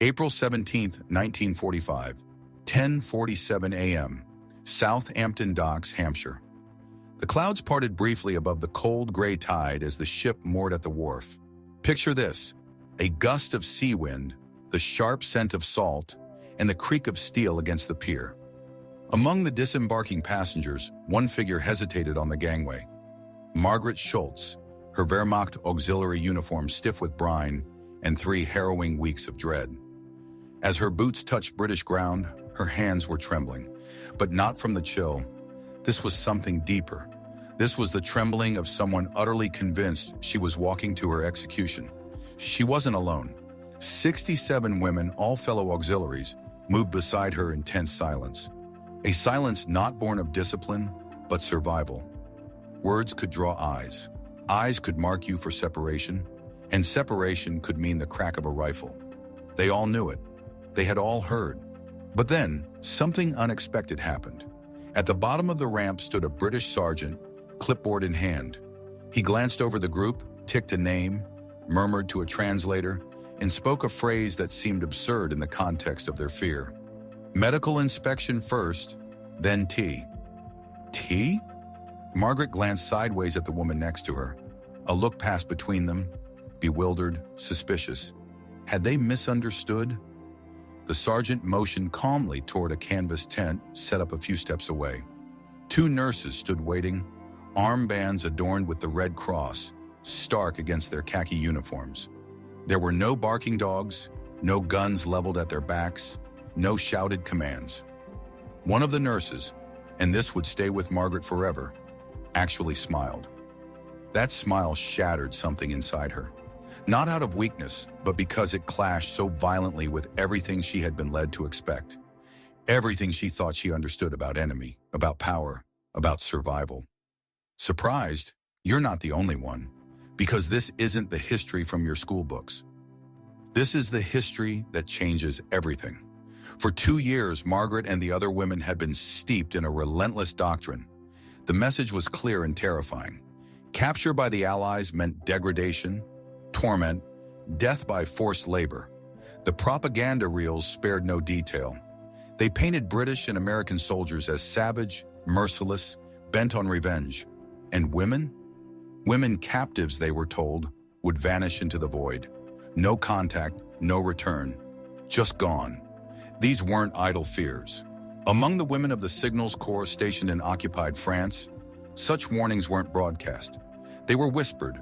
April 17, 1945, 10:47 a.m., Southampton Docks, Hampshire. The clouds parted briefly above the cold gray tide as the ship moored at the wharf. Picture this: a gust of sea wind, the sharp scent of salt, and the creak of steel against the pier. Among the disembarking passengers, one figure hesitated on the gangway. Margaret Schultz, her Wehrmacht auxiliary uniform stiff with brine and 3 harrowing weeks of dread. As her boots touched British ground, her hands were trembling, but not from the chill. This was something deeper. This was the trembling of someone utterly convinced she was walking to her execution. She wasn't alone. 67 women, all fellow auxiliaries, moved beside her in tense silence. A silence not born of discipline, but survival. Words could draw eyes. Eyes could mark you for separation, and separation could mean the crack of a rifle. They all knew it. They had all heard. But then, something unexpected happened. At the bottom of the ramp stood a British sergeant, clipboard in hand. He glanced over the group, ticked a name, murmured to a translator, and spoke a phrase that seemed absurd in the context of their fear. Medical inspection first, then tea. Tea? Margaret glanced sideways at the woman next to her. A look passed between them, bewildered, suspicious. Had they misunderstood? The sergeant motioned calmly toward a canvas tent set up a few steps away. 2 nurses stood waiting, armbands adorned with the Red Cross, stark against their khaki uniforms. There were no barking dogs, no guns leveled at their backs, no shouted commands. One of the nurses, and this would stay with Margaret forever, actually smiled. That smile shattered something inside her. Not out of weakness, but because it clashed so violently with everything she had been led to expect. Everything she thought she understood about enemy, about power, about survival. Surprised? You're not the only one, because this isn't the history from your school books. This is the history that changes everything. For 2 years, Margaret and the other women had been steeped in a relentless doctrine. The message was clear and terrifying. Capture by the Allies meant degradation, torment, death by forced labor. The propaganda reels spared no detail. They painted British and American soldiers as savage, merciless, bent on revenge. And women? Women captives, they were told, would vanish into the void. No contact, no return. Just gone. These weren't idle fears. Among the women of the Signals Corps stationed in occupied France, such warnings weren't broadcast. They were whispered,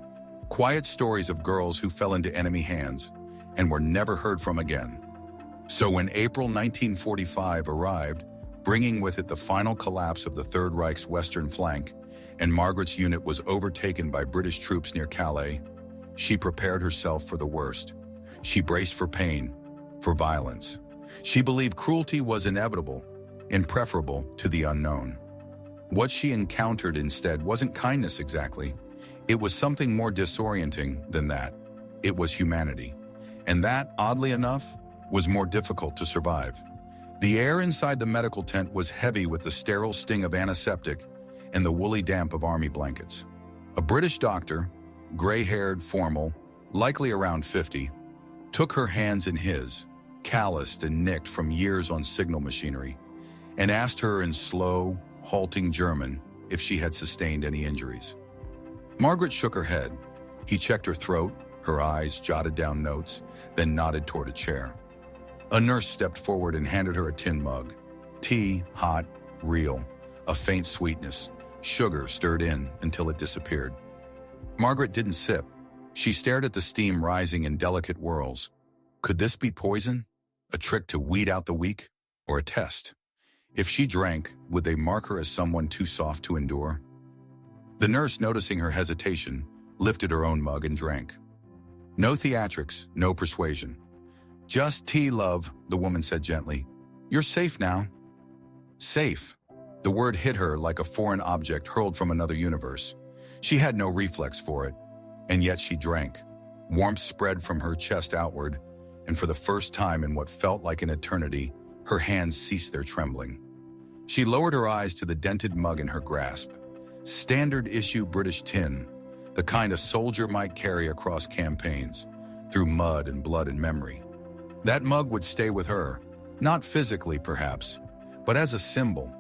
quiet stories of girls who fell into enemy hands and were never heard from again. So when April 1945 arrived, bringing with it the final collapse of the Third Reich's western flank, and Margaret's unit was overtaken by British troops near Calais, she prepared herself for the worst. She braced for pain, for violence. She believed cruelty was inevitable and preferable to the unknown. What she encountered instead wasn't kindness exactly. It was something more disorienting than that. It was humanity. And that, oddly enough, was more difficult to survive. The air inside the medical tent was heavy with the sterile sting of antiseptic and the woolly damp of army blankets. A British doctor, gray-haired, formal, likely around 50, took her hands in his, calloused and nicked from years on signal machinery, and asked her in slow, halting German if she had sustained any injuries. Margaret shook her head. He checked her throat, her eyes jotted down notes, then nodded toward a chair. A nurse stepped forward and handed her a tin mug. Tea, hot, real, a faint sweetness, sugar stirred in until it disappeared. Margaret didn't sip. She stared at the steam rising in delicate whirls. Could this be poison? A trick to weed out the weak? Or a test? If she drank, would they mark her as someone too soft to endure? The nurse, noticing her hesitation, lifted her own mug and drank. No theatrics, no persuasion. Just tea, love, the woman said gently. You're safe now. Safe. The word hit her like a foreign object hurled from another universe. She had no reflex for it, and yet she drank. Warmth spread from her chest outward, and for the first time in what felt like an eternity, her hands ceased their trembling. She lowered her eyes to the dented mug in her grasp. Standard issue British tin, the kind a soldier might carry across campaigns, through mud and blood and memory. That mug would stay with her, not physically perhaps, but as a symbol,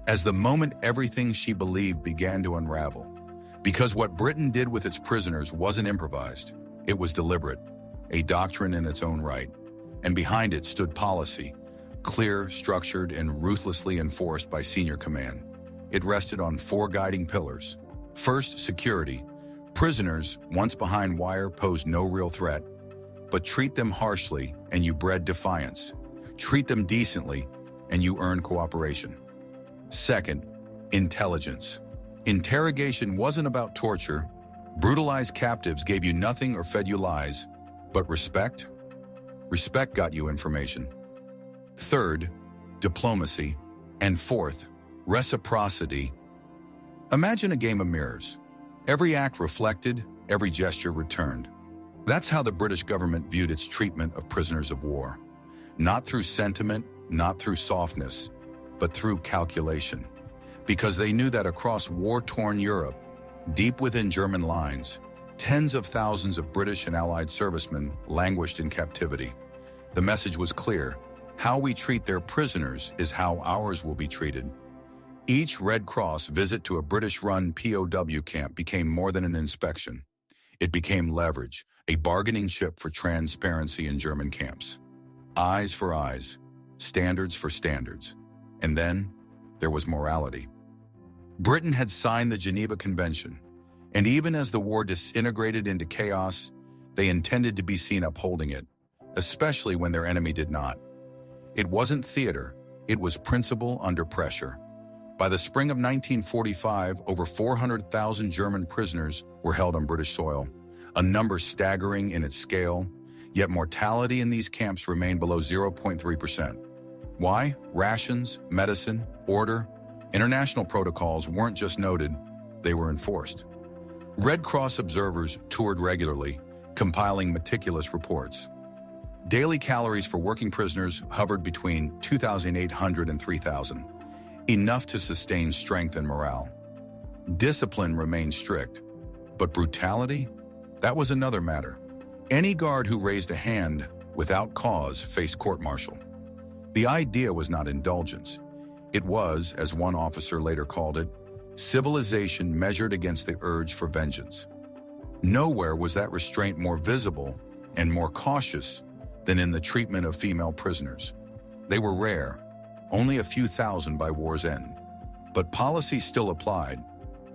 as the moment everything she believed began to unravel. Because what Britain did with its prisoners wasn't improvised, it was deliberate, a doctrine in its own right, and behind it stood policy, clear, structured, and ruthlessly enforced by senior command. It rested on four guiding pillars. First, security. Prisoners, once behind wire, posed no real threat, but treat them harshly and you bred defiance. Treat them decently and you earn cooperation. Second, intelligence. Interrogation wasn't about torture. Brutalized captives gave you nothing or fed you lies. But respect? Respect got you information. Third, diplomacy. And fourth, reciprocity. Imagine a game of mirrors. Every act reflected, every gesture returned. That's how the British government viewed its treatment of prisoners of war. Not through sentiment, not through softness, but through calculation. Because they knew that across war-torn Europe, deep within German lines, tens of thousands of British and Allied servicemen languished in captivity. The message was clear. How we treat their prisoners is how ours will be treated. Each Red Cross visit to a British-run POW camp became more than an inspection. It became leverage, a bargaining chip for transparency in German camps. Eyes for eyes, standards for standards. And then, there was morality. Britain had signed the Geneva Convention, and even as the war disintegrated into chaos, they intended to be seen upholding it, especially when their enemy did not. It wasn't theater, it was principle under pressure. By the spring of 1945, over 400,000 German prisoners were held on British soil, a number staggering in its scale, yet mortality in these camps remained below 0.3%. Why? Rations, medicine, order. International protocols weren't just noted, they were enforced. Red Cross observers toured regularly, compiling meticulous reports. Daily calories for working prisoners hovered between 2,800 and 3,000, enough to sustain strength and morale. Discipline remained strict, but brutality? That was another matter. Any guard who raised a hand without cause faced court-martial. The idea was not indulgence. It was, as one officer later called it, civilization measured against the urge for vengeance. Nowhere was that restraint more visible and more cautious than in the treatment of female prisoners. They were rare, only a few thousand by war's end. But policy still applied,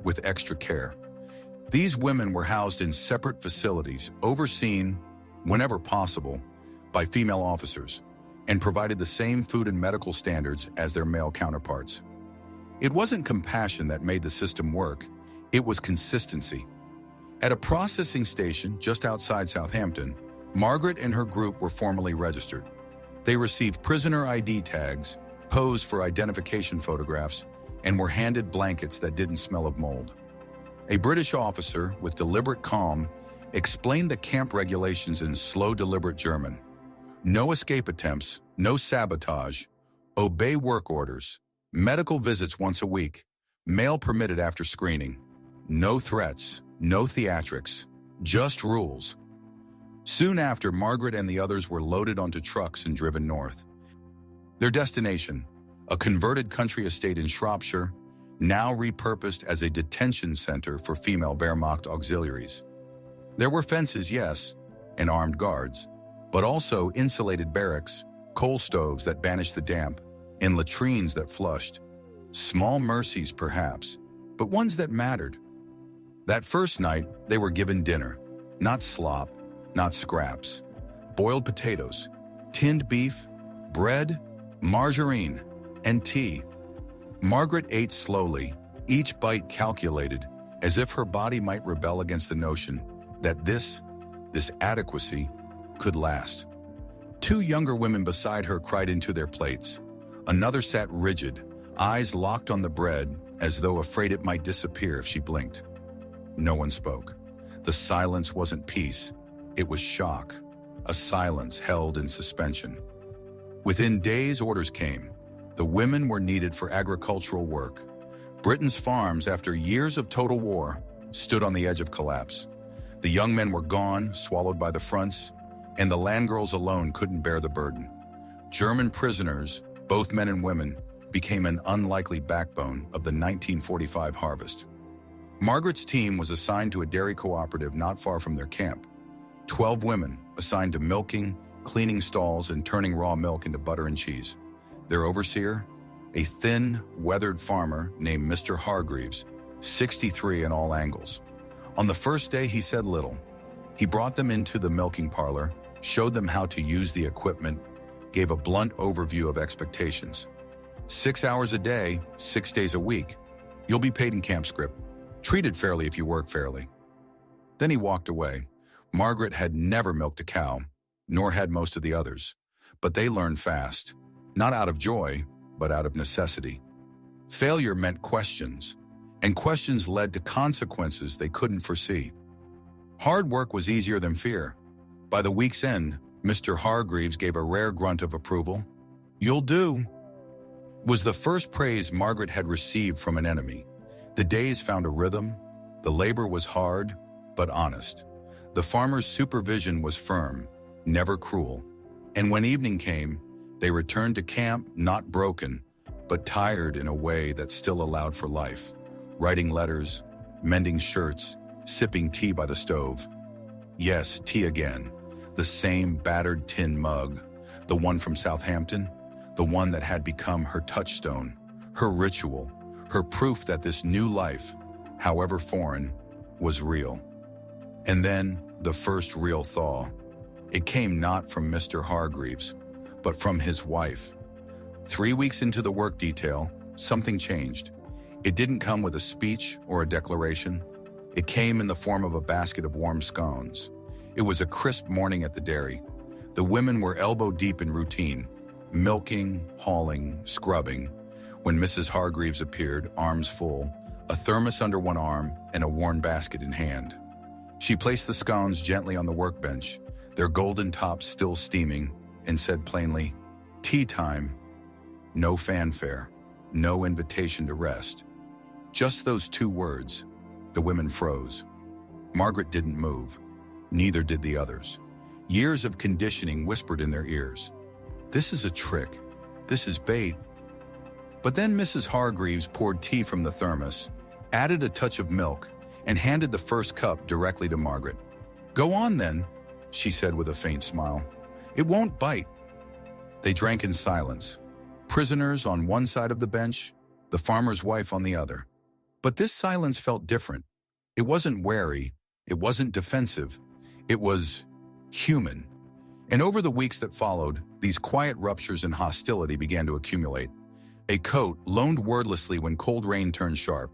with extra care. These women were housed in separate facilities, overseen, whenever possible, by female officers, and provided the same food and medical standards as their male counterparts. It wasn't compassion that made the system work, it was consistency. At a processing station just outside Southampton, Margaret and her group were formally registered. They received prisoner ID tags, posed for identification photographs, and were handed blankets that didn't smell of mold. A British officer, with deliberate calm, explained the camp regulations in slow, deliberate German. No escape attempts, no sabotage, obey work orders, medical visits once a week, mail permitted after screening, no threats, no theatrics, just rules. Soon after, Margaret and the others were loaded onto trucks and driven north. Their destination, a converted country estate in Shropshire, now repurposed as a detention center for female Wehrmacht auxiliaries. There were fences, yes, and armed guards, but also insulated barracks, coal stoves that banished the damp, and latrines that flushed. Small mercies, perhaps, but ones that mattered. That first night, they were given dinner, not slop, not scraps, boiled potatoes, tinned beef, bread, margarine, and tea. Margaret ate slowly, each bite calculated, as if her body might rebel against the notion that this adequacy, could last. Two younger women beside her cried into their plates. Another sat rigid, eyes locked on the bread, as though afraid it might disappear if she blinked. No one spoke. The silence wasn't peace, it was shock, a silence held in suspension. Within days, orders came. The women were needed for agricultural work. Britain's farms, after years of total war, stood on the edge of collapse. The young men were gone, swallowed by the fronts, and the land girls alone couldn't bear the burden. German prisoners, both men and women, became an unlikely backbone of the 1945 harvest. Margaret's team was assigned to a dairy cooperative not far from their camp. 12 women assigned to milking, cleaning stalls, and turning raw milk into butter and cheese. Their overseer, a thin, weathered farmer named Mr. Hargreaves, 63 in all angles. On the first day, he said little. He brought them into the milking parlor, showed them how to use the equipment, gave a blunt overview of expectations. 6 hours a day, 6 days a week. You'll be paid in camp script. Treated fairly if you work fairly. Then he walked away. Margaret had never milked a cow, nor had most of the others. But they learned fast, not out of joy, but out of necessity. Failure meant questions, and questions led to consequences they couldn't foresee. Hard work was easier than fear. By the week's end, Mr. Hargreaves gave a rare grunt of approval. "You'll do," was the first praise Margaret had received from an enemy. The days found a rhythm. The labor was hard, but honest. The farmer's supervision was firm, never cruel. And when evening came, they returned to camp not broken, but tired in a way that still allowed for life. Writing letters, mending shirts, sipping tea by the stove. Yes, tea again. The same battered tin mug, the one from Southampton, the one that had become her touchstone, her ritual, her proof that this new life, however foreign, was real. And then the first real thaw. It came not from Mr. Hargreaves, but from his wife. 3 weeks into the work detail, something changed. It didn't come with a speech or a declaration. It came in the form of a basket of warm scones. It was a crisp morning at the dairy. The women were elbow-deep in routine, milking, hauling, scrubbing, when Mrs. Hargreaves appeared, arms full, a thermos under one arm and a worn basket in hand. She placed the scones gently on the workbench, their golden tops still steaming, and said plainly, "Tea time." No fanfare, no invitation to rest. Just those 2 words. The women froze. Margaret didn't move. Neither did the others. Years of conditioning whispered in their ears. This is a trick. This is bait. But then Mrs. Hargreaves poured tea from the thermos, added a touch of milk, and handed the first cup directly to Margaret. "Go on then," she said with a faint smile. "It won't bite." They drank in silence. Prisoners on one side of the bench, the farmer's wife on the other. But this silence felt different. It wasn't wary. It wasn't defensive. It was human. And over the weeks that followed, these quiet ruptures in hostility began to accumulate. A coat loaned wordlessly when cold rain turned sharp.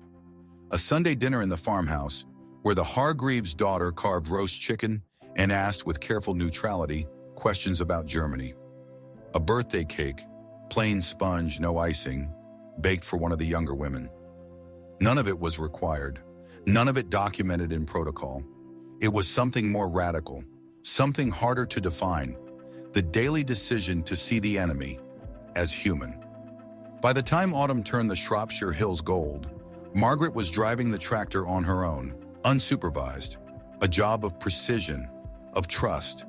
A Sunday dinner in the farmhouse, where the Hargreaves' daughter carved roast chicken and asked with careful neutrality questions about Germany. A birthday cake, plain sponge, no icing, baked for one of the younger women. None of it was required. None of it documented in protocol. It was something more radical, something harder to define, the daily decision to see the enemy as human. By the time autumn turned the Shropshire Hills gold, Margaret was driving the tractor on her own, unsupervised, a job of precision, of trust.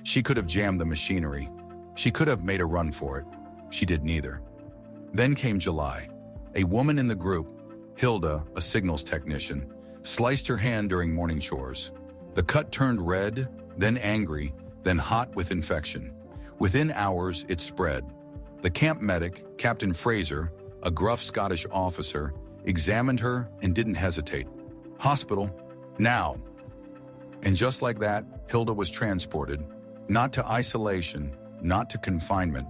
She could have jammed the machinery. She could have made a run for it. She did neither. Then came July. A woman in the group, Hilda, a signals technician, sliced her hand during morning chores. The cut turned red, then angry, then hot with infection. Within hours, it spread. The camp medic, Captain Fraser, a gruff Scottish officer, examined her and didn't hesitate. "Hospital, now." And just like that, Hilda was transported, not to isolation, not to confinement,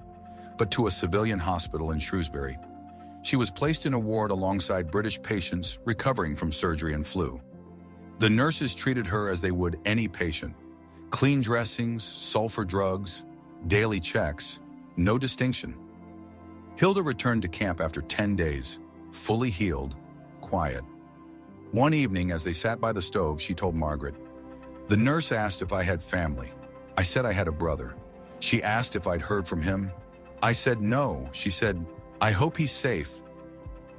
but to a civilian hospital in Shrewsbury. She was placed in a ward alongside British patients recovering from surgery and flu. The nurses treated her as they would any patient. Clean dressings, sulfur drugs, daily checks, no distinction. Hilda returned to camp after 10 days, fully healed, quiet. One evening, as they sat by the stove, she told Margaret, "The nurse asked if I had family. I said I had a brother. She asked if I'd heard from him. I said no." She said, "I hope he's safe."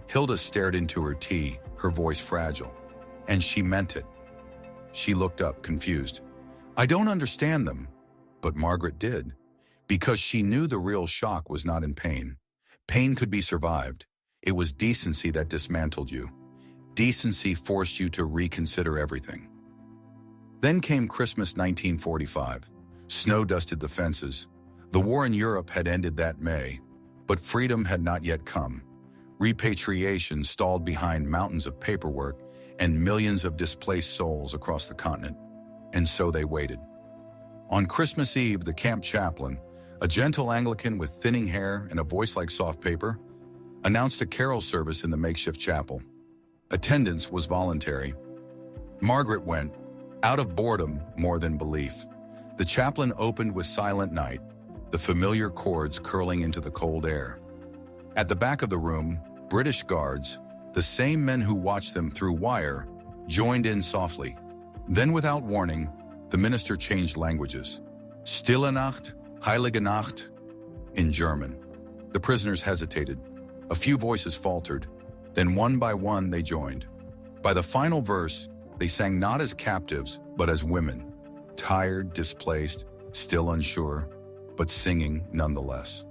Hilda stared into her tea, her voice fragile. And she meant it. She looked up, confused. "I don't understand them. But Margaret did, because she knew the real shock was not in pain. Pain could be survived. It was decency that dismantled you. Decency forced you to reconsider everything. Then came Christmas 1945. Snow dusted the fences. The war in Europe had ended that May, but freedom had not yet come. Repatriation stalled behind mountains of paperwork and millions of displaced souls across the continent. And so they waited. On Christmas Eve, the camp chaplain, a gentle Anglican with thinning hair and a voice like soft paper, announced a carol service in the makeshift chapel. Attendance was voluntary. Margaret went, out of boredom more than belief. The chaplain opened with Silent Night, the familiar chords curling into the cold air. At the back of the room, British guards, the same men who watched them through wire, joined in softly. Then without warning, the minister changed languages. Stille Nacht, Heilige Nacht, in German. The prisoners hesitated. A few voices faltered. Then one by one they joined. By the final verse, they sang not as captives, but as women. Tired, displaced, still unsure, but singing nonetheless.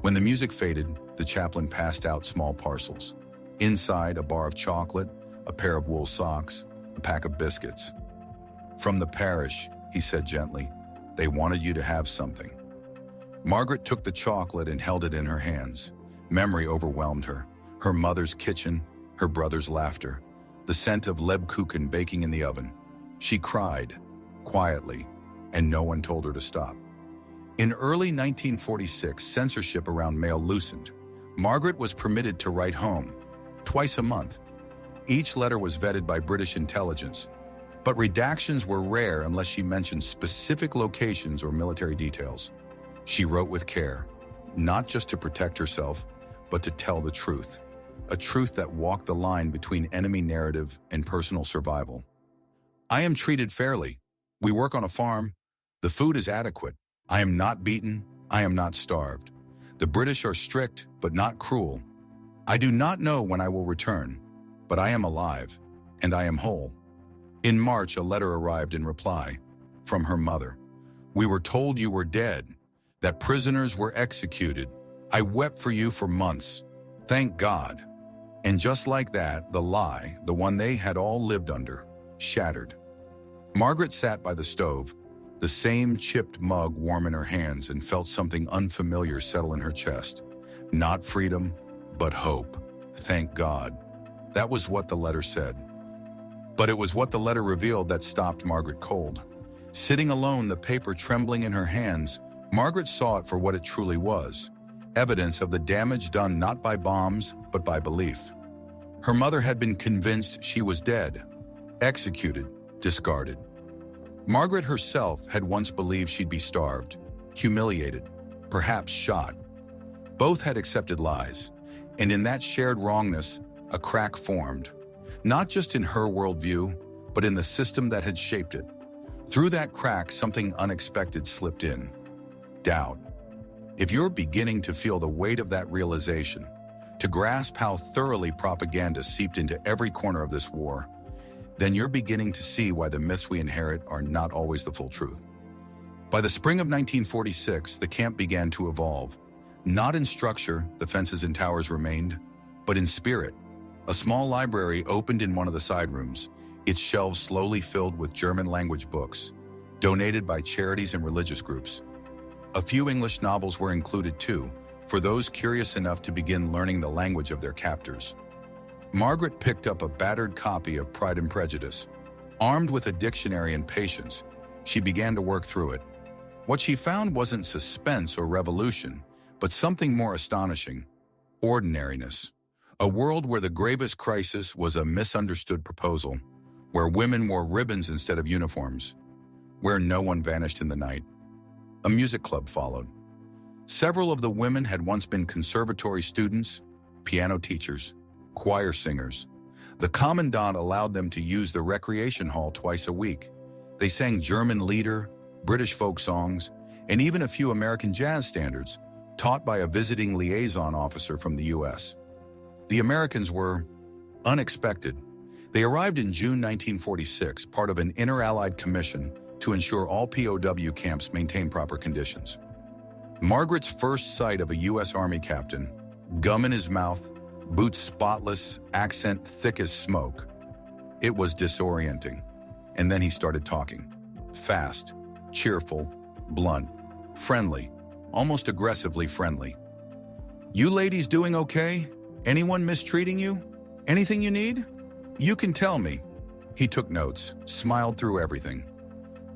When the music faded, the chaplain passed out small parcels. Inside, a bar of chocolate, a pair of wool socks, a pack of biscuits. From the parish, he said gently, they wanted you to have something. Margaret took the chocolate and held it in her hands. Memory overwhelmed her. Her mother's kitchen, her brother's laughter, the scent of Lebkuchen baking in the oven. She cried, quietly, and no one told her to stop. In early 1946, censorship around mail loosened. Margaret was permitted to write home, twice a month. Each letter was vetted by British intelligence, but redactions were rare unless she mentioned specific locations or military details. She wrote with care, not just to protect herself, but to tell the truth, a truth that walked the line between enemy narrative and personal survival. I am treated fairly. We work on a farm. The food is adequate. I am not beaten. I am not starved. The British are strict, but not cruel. I do not know when I will return, but I am alive, and I am whole. In March, a letter arrived in reply from her mother. We were told you were dead, that prisoners were executed. I wept for you for months. Thank God. And just like that, the lie, the one they had all lived under, shattered. Margaret sat by the stove, the same chipped mug warm in her hands, and felt something unfamiliar settle in her chest. Not freedom, but hope. Thank God. That was what the letter said. But it was what the letter revealed that stopped Margaret cold. Sitting alone, the paper trembling in her hands, Margaret saw it for what it truly was. Evidence of the damage done not by bombs, but by belief. Her mother had been convinced she was dead, executed, discarded. Margaret herself had once believed she'd be starved, humiliated, perhaps shot. Both had accepted lies, and in that shared wrongness, a crack formed, not just in her worldview, but in the system that had shaped it. Through that crack, something unexpected slipped in. Doubt. If you're beginning to feel the weight of that realization, to grasp how thoroughly propaganda seeped into every corner of this war, then you're beginning to see why the myths we inherit are not always the full truth. By the spring of 1946, the camp began to evolve. Not in structure, the fences and towers remained, but in spirit. A small library opened in one of the side rooms, its shelves slowly filled with German-language books, donated by charities and religious groups. A few English novels were included too, for those curious enough to begin learning the language of their captors. Margaret picked up a battered copy of Pride and Prejudice. Armed with a dictionary and patience, she began to work through it. What she found wasn't suspense or revolution, but something more astonishing: ordinariness. A world where the gravest crisis was a misunderstood proposal, where women wore ribbons instead of uniforms, where no one vanished in the night. A music club followed. Several of the women had once been conservatory students, piano teachers, choir singers. The commandant allowed them to use the recreation hall twice a week. They sang German lieder, British folk songs, and even a few American jazz standards, taught by a visiting liaison officer from the U.S. The Americans were unexpected. They arrived in June 1946, part of an inter-Allied commission to ensure all POW camps maintain proper conditions. Margaret's first sight of a U.S. Army captain, gum in his mouth, boots spotless, accent thick as smoke. It was disorienting. And then he started talking. Fast, cheerful, blunt, friendly, almost aggressively friendly. "You ladies doing okay? Anyone mistreating you? Anything you need? You can tell me." He took notes, smiled through everything.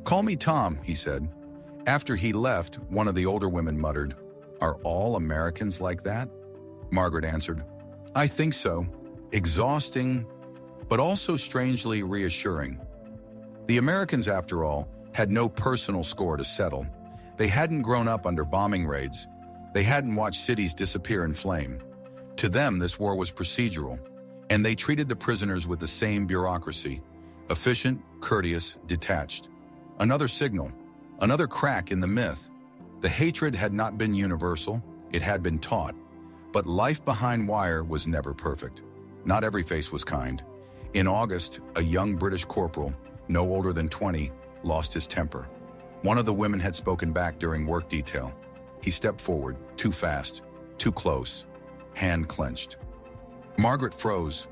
"Call me Tom," he said. After he left, one of the older women muttered, "Are all Americans like that?" Margaret answered, "I think so. Exhausting, but also strangely reassuring." The Americans, after all, had no personal score to settle. They hadn't grown up under bombing raids. They hadn't watched cities disappear in flame. To them, this war was procedural, and they treated the prisoners with the same bureaucracy, efficient, courteous, detached. Another signal, another crack in the myth. The hatred had not been universal, it had been taught. But life behind wire was never perfect. Not every face was kind. In August, a young British corporal, no older than 20, lost his temper. One of the women had spoken back during work detail. He stepped forward, too fast, too close, hand clenched. Margaret froze.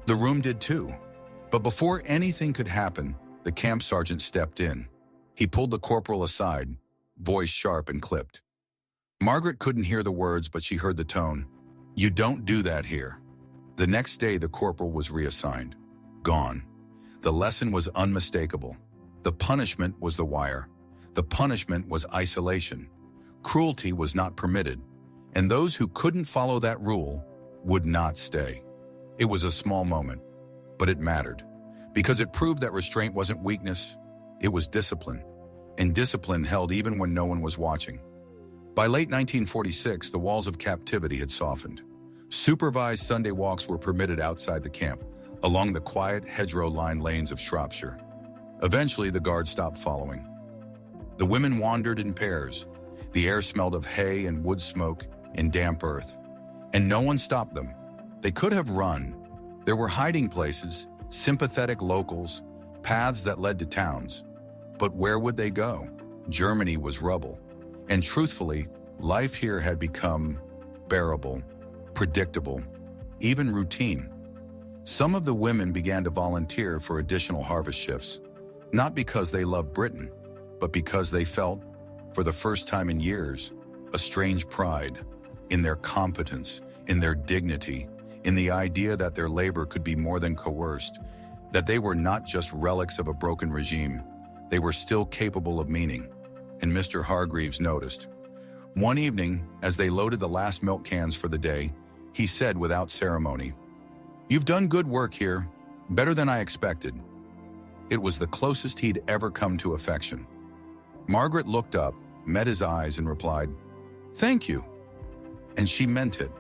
The room did too. But before anything could happen, the camp sergeant stepped in. He pulled the corporal aside, voice sharp and clipped. Margaret couldn't hear the words, but she heard the tone. "You don't do that here." The next day, the corporal was reassigned. Gone. The lesson was unmistakable. The punishment was the wire. The punishment was isolation. Cruelty was not permitted, and those who couldn't follow that rule would not stay. It was a small moment, but it mattered, because it proved that restraint wasn't weakness, it was discipline, and discipline held even when no one was watching. By late 1946, the walls of captivity had softened. Supervised Sunday walks were permitted outside the camp, along the quiet, hedgerow-lined lanes of Shropshire. Eventually, the guards stopped following. The women wandered in pairs. The air smelled of hay and wood smoke and damp earth. And no one stopped them. They could have run. There were hiding places, sympathetic locals, paths that led to towns. But where would they go? Germany was rubble. And truthfully, life here had become bearable, predictable, even routine. Some of the women began to volunteer for additional harvest shifts, not because they loved Britain, but because they felt, for the first time in years, a strange pride in their competence, in their dignity, in the idea that their labor could be more than coerced, that they were not just relics of a broken regime, they were still capable of meaning. And Mr. Hargreaves noticed. One evening, as they loaded the last milk cans for the day, he said without ceremony, "You've done good work here, better than I expected." It was the closest he'd ever come to affection. Margaret looked up, met his eyes, and replied, "Thank you." And she meant it.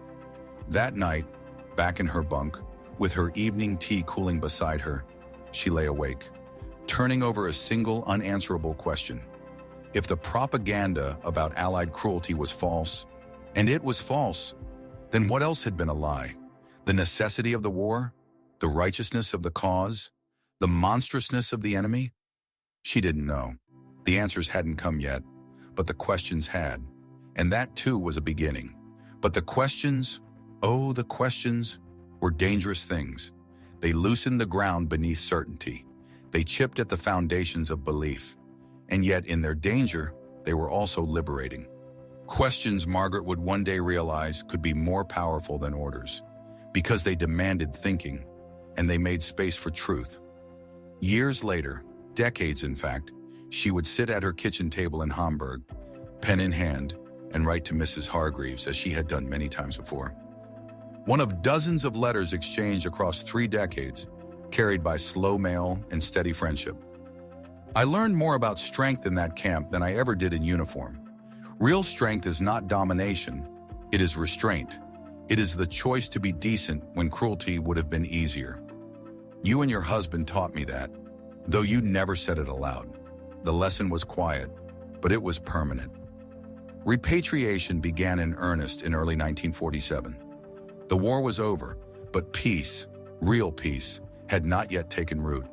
That night, back in her bunk, with her evening tea cooling beside her, she lay awake, turning over a single unanswerable question. If the propaganda about Allied cruelty was false, and it was false, then what else had been a lie? The necessity of the war? The righteousness of the cause? The monstrousness of the enemy? She didn't know. The answers hadn't come yet, but the questions had. And that too was a beginning. But the questions, oh, the questions, were dangerous things. They loosened the ground beneath certainty. They chipped at the foundations of belief. And yet, in their danger, they were also liberating. Questions Margaret would one day realize could be more powerful than orders, because they demanded thinking, and they made space for truth. Years later, decades in fact, she would sit at her kitchen table in Hamburg, pen in hand, and write to Mrs. Hargreaves as she had done many times before. One of dozens of letters exchanged across 3 decades, carried by slow mail and steady friendship. I learned more about strength in that camp than I ever did in uniform. Real strength is not domination, it is restraint. It is the choice to be decent when cruelty would have been easier. You and your husband taught me that, though you never said it aloud. The lesson was quiet, but it was permanent. Repatriation began in earnest in early 1947. The war was over, but peace, real peace, had not yet taken root.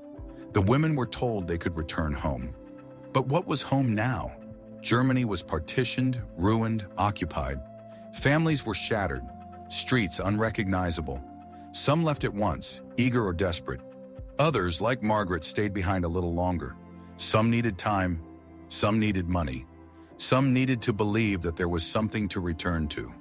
The women were told they could return home. But what was home now? Germany was partitioned, ruined, occupied. Families were shattered, streets unrecognizable. Some left at once, eager or desperate. Others, like Margaret, stayed behind a little longer. Some needed time, some needed money. Some needed to believe that there was something to return to.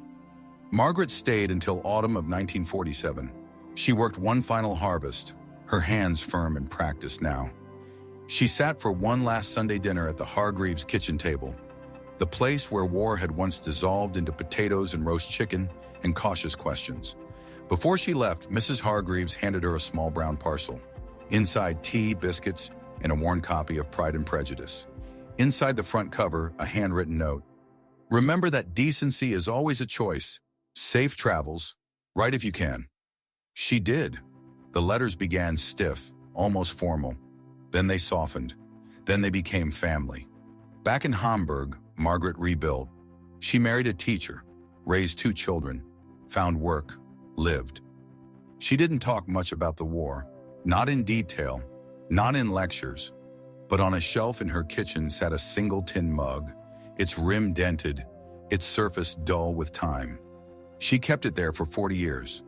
Margaret stayed until autumn of 1947. She worked one final harvest, her hands firm and practiced now. She sat for one last Sunday dinner at the Hargreaves' kitchen table, the place where war had once dissolved into potatoes and roast chicken and cautious questions. Before she left, Mrs. Hargreaves handed her a small brown parcel. Inside, tea, biscuits, and a worn copy of Pride and Prejudice. Inside the front cover, a handwritten note. Remember that decency is always a choice. Safe travels. Write if you can. She did. The letters began stiff, almost formal. Then they softened. Then they became family. Back in Hamburg, Margaret rebuilt. She married a teacher, raised 2 children, found work, lived. She didn't talk much about the war, not in detail, not in lectures, but on a shelf in her kitchen sat a single tin mug, its rim dented, its surface dull with time. She kept it there for 40 years.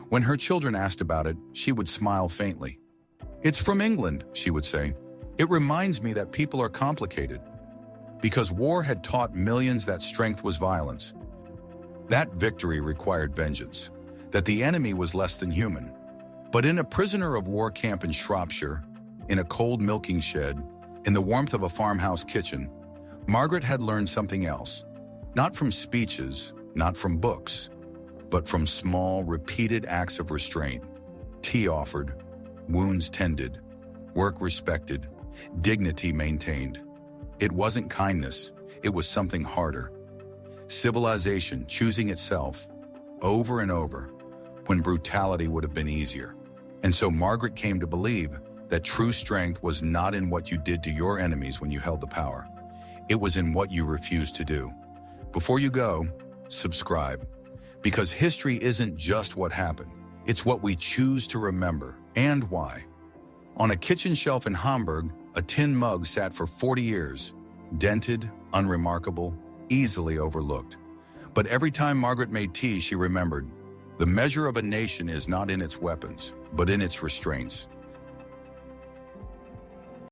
When her children asked about it, she would smile faintly. "It's from England," she would say. "It reminds me that people are complicated." Because war had taught millions that strength was violence. That victory required vengeance, that the enemy was less than human. But in a prisoner of war camp in Shropshire, in a cold milking shed, in the warmth of a farmhouse kitchen, Margaret had learned something else. Not from speeches, not from books, but from small, repeated acts of restraint. Tea offered, wounds tended, work respected, dignity maintained. It wasn't kindness, it was something harder. Civilization choosing itself, over and over, when brutality would have been easier. And so Margaret came to believe that true strength was not in what you did to your enemies when you held the power. It was in what you refused to do. Before you go, subscribe. Because history isn't just what happened. It's what we choose to remember, and why. On a kitchen shelf in Hamburg, a tin mug sat for 40 years, dented, unremarkable, easily overlooked. But every time Margaret made tea, she remembered, the measure of a nation is not in its weapons, but in its restraints.